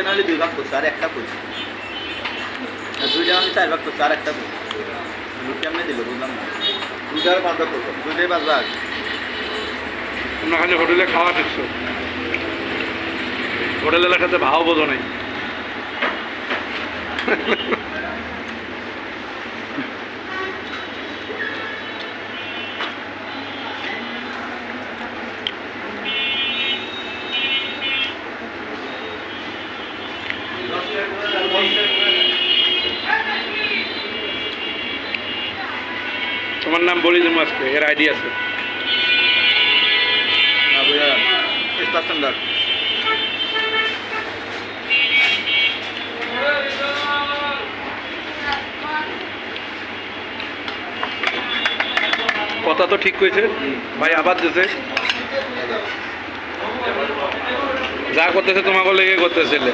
Chicken হলে 2 ভাগ করছে আর একটা করছে, দুইটা আমি 4 ভাগ করছে আর একটা করছে। কেমনে দিল বুঝলাম না। 2টার 5 ভাগ করছো, 2টাই 5 ভাগ। তোমরা খালি হোটেলে খাওয়া শিখছো, হোটেল এলাকাতে ভাও বোঝো নাই। তোমার নাম বলি তুমি আজকে, এর আইডি আছে। না বুঝা স্টার স্ট্যান্ডার্ড। কথা তো ঠিক কইছে ভাই, আবার দিছে যা করতেছে তোমাকে লেগে করতেছিলে।